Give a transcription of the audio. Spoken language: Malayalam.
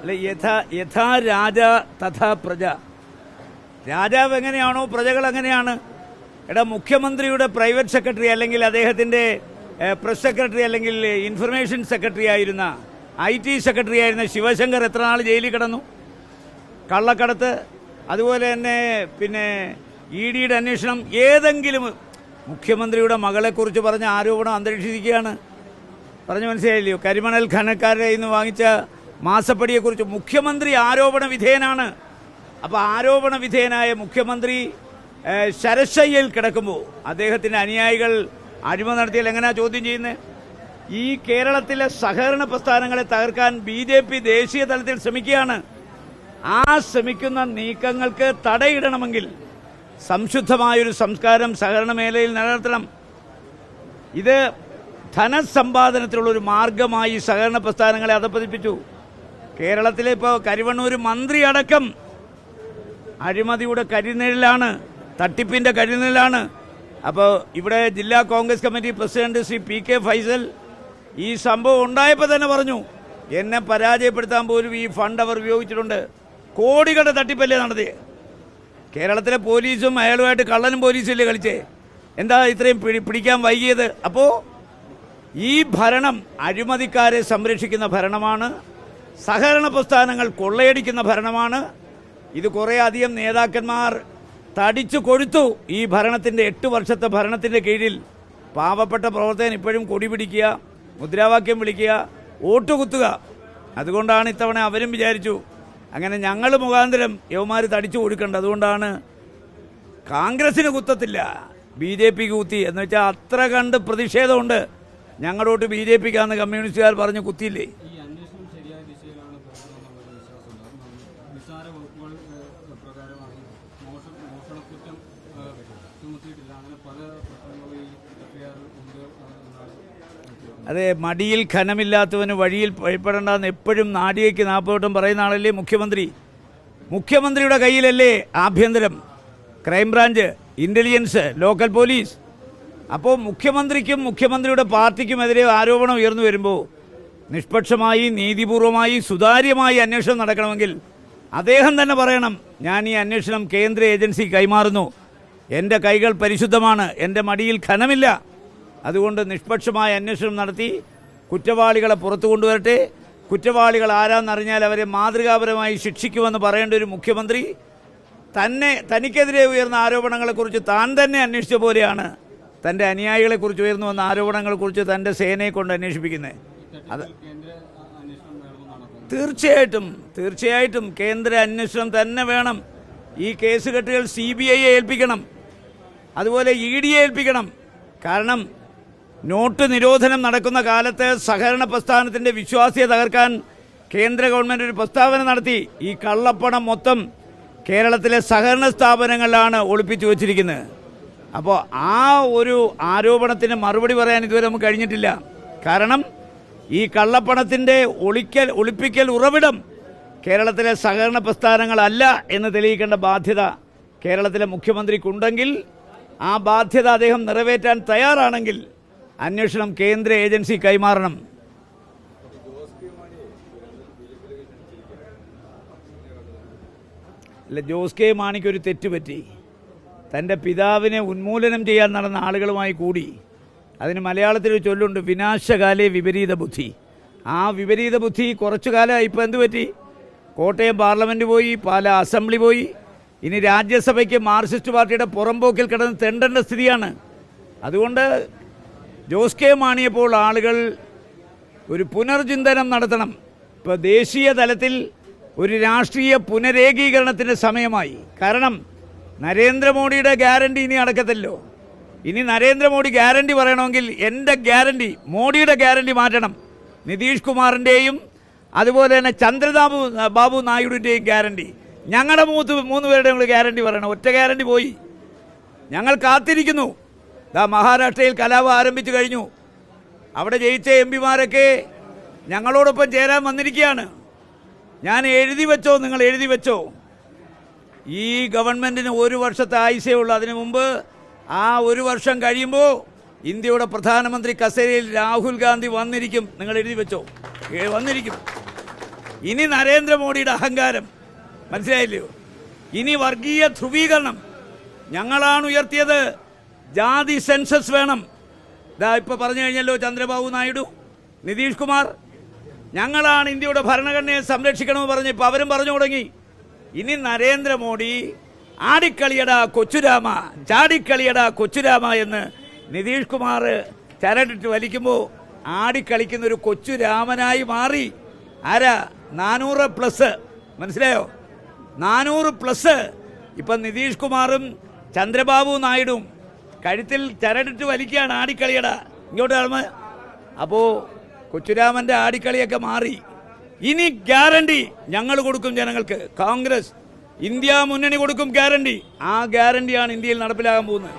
അല്ലെ യഥാ രാജ തഥാ പ്രജ. രാജാവ് എങ്ങനെയാണോ പ്രജകൾ അങ്ങനെയാണ്. മുഖ്യമന്ത്രിയുടെ പ്രൈവറ്റ് സെക്രട്ടറി അല്ലെങ്കിൽ അദ്ദേഹത്തിൻ്റെ പ്രസ് സെക്രട്ടറി അല്ലെങ്കിൽ ഇൻഫർമേഷൻ സെക്രട്ടറി ആയിരുന്ന IT സെക്രട്ടറി ആയിരുന്ന ശിവശങ്കർ എത്ര നാൾ ജയിലിൽ കിടന്നു? കള്ളക്കടത്ത്, അതുപോലെ തന്നെ പിന്നെ ED അന്വേഷണം. ഏതെങ്കിലും മുഖ്യമന്ത്രിയുടെ മകളെക്കുറിച്ച് പറഞ്ഞ ആരോപണം അന്തരീക്ഷിക്കുകയാണ്. പറഞ്ഞു മനസ്സിലായില്ലയോ? കരിമണൽ ഖനക്കാരുടെ നിന്ന് വാങ്ങിച്ച മാസപ്പടിയെക്കുറിച്ച് മുഖ്യമന്ത്രി ആരോപണ വിധേയനാണ്. അപ്പോൾ ആരോപണ വിധേയനായ മുഖ്യമന്ത്രി ശരശയ്യയിൽ കിടക്കുമ്പോൾ അദ്ദേഹത്തിൻ്റെ അനുയായികൾ അഴിമതി നടത്തിയാൽ എങ്ങനെയാണ് ചോദ്യം ചെയ്യുന്നത്? ഈ കേരളത്തിലെ സഹകരണ പ്രസ്ഥാനങ്ങളെ തകർക്കാൻ BJP ദേശീയ തലത്തിൽ ശ്രമിക്കുകയാണ്. ആ ശ്രമിക്കുന്ന നീക്കങ്ങൾക്ക് തടയിടണമെങ്കിൽ സംശുദ്ധമായൊരു സംസ്കാരം സഹകരണ മേഖലയിൽ നിലനിർത്തണം. ഇത് ധനസമ്പാദനത്തിലുള്ളൊരു മാർഗമായി സഹകരണ പ്രസ്ഥാനങ്ങളെ അധപ്പതിപ്പിച്ചു. കേരളത്തിലെ ഇപ്പോൾ കരുവണ്ണൂർ മന്ത്രി അടക്കം അഴിമതിയുടെ കരിനിഴലാണ്, തട്ടിപ്പിൻ്റെ കരിനിഴലാണ്. അപ്പോൾ ഇവിടെ ജില്ലാ Congress committee president Shri PK Faisal ഈ സംഭവം ഉണ്ടായപ്പോൾ തന്നെ പറഞ്ഞു, എന്നെ പരാജയപ്പെടുത്താൻ പോലും ഈ ഫണ്ട് അവർ ഉപയോഗിച്ചിട്ടുണ്ട്. കോടികളുടെ തട്ടിപ്പല്ലേ നടത്തിയേ. കേരളത്തിലെ പോലീസും അയാളുമായിട്ട് കള്ളനും പോലീസില്ലേ കളിച്ചേ? എന്താ ഇത്രയും പിടിക്കാൻ വൈകിയത്? അപ്പോൾ ഈ ഭരണം അഴിമതിക്കാരെ സംരക്ഷിക്കുന്ന ഭരണമാണ്, സഹകരണ പ്രസ്ഥാനങ്ങൾ കൊള്ളയടിക്കുന്ന ഭരണമാണ്. ഇത് കുറേ അധികം നേതാക്കന്മാർ തടിച്ചു കൊഴുത്തു. ഈ ഭരണത്തിൻ്റെ 8 വർഷത്തെ ഭരണത്തിൻ്റെ കീഴിൽ പാവപ്പെട്ട പ്രവർത്തകൻ ഇപ്പോഴും കൊടി പിടിക്കുക, മുദ്രാവാക്യം വിളിക്കുക, വോട്ട് കുത്തുക. അതുകൊണ്ടാണ് ഇത്തവണ അവരും വിചാരിച്ചു അങ്ങനെ ഞങ്ങൾ മുഖാന്തരം യവന്മാർ തടിച്ചു കൊടുക്കേണ്ടത്. അതുകൊണ്ടാണ് കോൺഗ്രസിന് കുത്തത്തില്ല, BJPക്ക് കുത്തി എന്ന് വെച്ചാൽ അത്ര കണ്ട് പ്രതിഷേധമുണ്ട്. ഞങ്ങളോട്ട് BJPക്കാന്ന് കമ്മ്യൂണിസ്റ്റുകാർ പറഞ്ഞ് കുത്തിയില്ലേ? അതെ, മടിയിൽ ഖനമില്ലാത്തവന് വഴിയിൽ ഭയപ്പെടേണ്ടെന്ന് എപ്പോഴും നാടിയേക്ക് 40 വട്ടം പറയുന്ന ആളല്ലേ മുഖ്യമന്ത്രി. മുഖ്യമന്ത്രിയുടെ കയ്യിലല്ലേ ആഭ്യന്തരം, ക്രൈംബ്രാഞ്ച്, ഇൻ്റലിജൻസ്, ലോക്കൽ പോലീസ്. അപ്പോൾ മുഖ്യമന്ത്രിക്കും മുഖ്യമന്ത്രിയുടെ പാർട്ടിക്കുമെതിരെ ആരോപണം ഉയർന്നു വരുമ്പോൾ നിഷ്പക്ഷമായി, നീതിപൂർവമായി, സുതാര്യമായി അന്വേഷണം നടക്കണമെങ്കിൽ അദ്ദേഹം തന്നെ പറയണം, ഞാൻ ഈ അന്വേഷണം കേന്ദ്ര ഏജൻസി കൈമാറുന്നു, എൻ്റെ കൈകൾ പരിശുദ്ധമാണ്, എൻ്റെ മടിയിൽ ഖനമില്ല, അതുകൊണ്ട് നിഷ്പക്ഷമായ അന്വേഷണം നടത്തി കുറ്റവാളികളെ പുറത്തു കൊണ്ടുവരട്ടെ, കുറ്റവാളികൾ ആരാന്നറിഞ്ഞാൽ അവരെ മാതൃകാപരമായി ശിക്ഷിക്കുമെന്ന് പറയേണ്ട ഒരു മുഖ്യമന്ത്രി തനിക്കെതിരെ ഉയർന്ന ആരോപണങ്ങളെക്കുറിച്ച് താൻ തന്നെ അന്വേഷിച്ച പോലെയാണ് തൻ്റെ അനുയായികളെക്കുറിച്ച് ഉയർന്നു വന്ന ആരോപണങ്ങളെക്കുറിച്ച് തൻ്റെ സേനയെ കൊണ്ട് അന്വേഷിപ്പിക്കുന്നത്. അത് തീർച്ചയായിട്ടും കേന്ദ്ര അന്വേഷണം തന്നെ വേണം. ഈ കേസ് കെട്ടുകൾ CBIയെ ഏൽപ്പിക്കണം, അതുപോലെ EDയെ ഏൽപ്പിക്കണം. കാരണം നോട്ട് നിരോധനം നടക്കുന്ന കാലത്ത് സഹകരണ പ്രസ്ഥാനത്തിൻ്റെ വിശ്വാസ്യത തകർക്കാൻ കേന്ദ്ര ഗവൺമെൻറ് ഒരു പ്രസ്താവന നടത്തി. ഈ കള്ളപ്പണം മൊത്തം കേരളത്തിലെ സഹകരണ സ്ഥാപനങ്ങളിലാണ് ഒളിപ്പിച്ചു വച്ചിരിക്കുന്നത്. അപ്പോൾ ആ ഒരു ആരോപണത്തിന് മറുപടി പറയാൻ ഇതുവരെ നമുക്ക് കഴിഞ്ഞിട്ടില്ല. കാരണം ഈ കള്ളപ്പണത്തിൻ്റെ ഒളിപ്പിക്കൽ ഉറവിടം കേരളത്തിലെ സഹകരണ പ്രസ്ഥാനങ്ങളല്ല എന്ന് തെളിയിക്കേണ്ട ബാധ്യത കേരളത്തിലെ മുഖ്യമന്ത്രിക്കുണ്ടെങ്കിൽ, ആ ബാധ്യത അദ്ദേഹം നിറവേറ്റാൻ തയ്യാറാണെങ്കിൽ അന്വേഷണം കേന്ദ്ര ഏജൻസി കൈമാറണം. ജോസ് കെ മാണിക്ക് ഒരു തെറ്റുപറ്റി. തൻ്റെ പിതാവിനെ ഉന്മൂലനം ചെയ്യാൻ നടന്ന ആളുകളുമായി കൂടി. അതിന് മലയാളത്തിൽ ചൊല്ലുണ്ട്, വിനാശകാലേ വിപരീത ബുദ്ധി. ആ വിപരീത ബുദ്ധി കുറച്ചു കാലമായി. ഇപ്പോൾ എന്ത് പറ്റി? കോട്ടയം പാർലമെൻറ്റ് പോയി, പാലാ അസംബ്ലി പോയി, ഇനി രാജ്യസഭയ്ക്ക് മാർക്സിസ്റ്റ് പാർട്ടിയുടെ പുറംപോക്കിൽ കിടന്ന് തെണ്ടേണ്ട സ്ഥിതിയാണ്. അതുകൊണ്ട് ജോസ് കെ മാണിയെപ്പോൾ ആളുകൾ ഒരു പുനർചിന്തനം നടത്തണം. ഇപ്പോൾ ദേശീയ തലത്തിൽ ഒരു രാഷ്ട്രീയ പുനരേകീകരണത്തിൻ്റെ സമയമായി. കാരണം നരേന്ദ്രമോദിയുടെ ഗ്യാരണ്ടി ഇനി നടക്കത്തില്ലോ. ഇനി നരേന്ദ്രമോദി ഗ്യാരണ്ടി പറയണമെങ്കിൽ എൻ്റെ ഗ്യാരണ്ടി, മോഡിയുടെ ഗ്യാരണ്ടി മാറ്റണം. നിതീഷ് കുമാറിൻ്റെയും അതുപോലെ തന്നെ ബാബു നായിഡുവിൻ്റെയും ഗ്യാരണ്ടി, ഞങ്ങളുടെ 3 പേരുടെയും ഗ്യാരണ്ടി പറയണം. ഒറ്റ ഗ്യാരണ്ടി പോയി. ഞങ്ങൾ കാത്തിരിക്കുന്നു. മഹാരാഷ്ട്രയിൽ കലാപം ആരംഭിച്ചു കഴിഞ്ഞു. അവിടെ ജയിച്ച MP-മാരൊക്കെ ഞങ്ങളോടൊപ്പം ചേരാൻ വന്നിരിക്കുകയാണ്. ഞാൻ എഴുതി വെച്ചോ, നിങ്ങൾ എഴുതി വെച്ചോ, ഈ ഗവൺമെൻറ്റിന് 1 വർഷത്തെ ആയുസേ ഉള്ളൂ. അതിനു മുമ്പ് ആ 1 വർഷം കഴിയുമ്പോൾ ഇന്ത്യയുടെ പ്രധാനമന്ത്രി കസേരയിൽ രാഹുൽ ഗാന്ധി വന്നിരിക്കും. നിങ്ങൾ എഴുതി വെച്ചോ, വന്നിരിക്കും. ഇനി നരേന്ദ്രമോദിയുടെ അഹങ്കാരം മനസ്സിലായില്ലയോ? ഇനി വർഗീയ ധ്രുവീകരണം. ഞങ്ങളാണ് ഉയർത്തിയത്. ജാതി സെൻസസ് വേണം. ഇതാ ഇപ്പൊ പറഞ്ഞു കഴിഞ്ഞല്ലോ ചന്ദ്രബാബു നായിഡു, നിതീഷ് കുമാർ. ഞങ്ങളാണ് ഇന്ത്യയുടെ ഭരണഘടനയെ സംരക്ഷിക്കണമെന്ന് പറഞ്ഞ് ഇപ്പൊ അവരും പറഞ്ഞു തുടങ്ങി. ഇനി നരേന്ദ്രമോദി ആടിക്കളിയടാ കൊച്ചുരാമ, ചാടിക്കളിയടാ കൊച്ചുരാമ എന്ന് നിതീഷ് കുമാർ ചരടിട്ട് വലിക്കുമ്പോൾ ആടിക്കളിക്കുന്ന ഒരു കൊച്ചുരാമനായി മാറി. ആരാ? 400+. മനസ്സിലായോ? 400+. ഇപ്പം നിതീഷ് കുമാറും ചന്ദ്രബാബു നായിഡുവും കഴുത്തിൽ ചരടിട്ട് വലിക്കുകയാണ് ആടിക്കളിയടാ ഇങ്ങോട്ട് കാണുമ്പോ. അപ്പോൾ കൊച്ചുരാമൻ്റെ ആടിക്കളിയൊക്കെ മാറി. ഇനി ഗ്യാരണ്ടി ഞങ്ങൾ കൊടുക്കും ജനങ്ങൾക്ക്. കോൺഗ്രസ്, ഇന്ത്യ മുന്നണി കൊടുക്കും ഗ്യാരണ്ടി. ആ ഗ്യാരണ്ടിയാണ് ഇന്ത്യയിൽ നടപ്പിലാകാൻ പോകുന്നത്.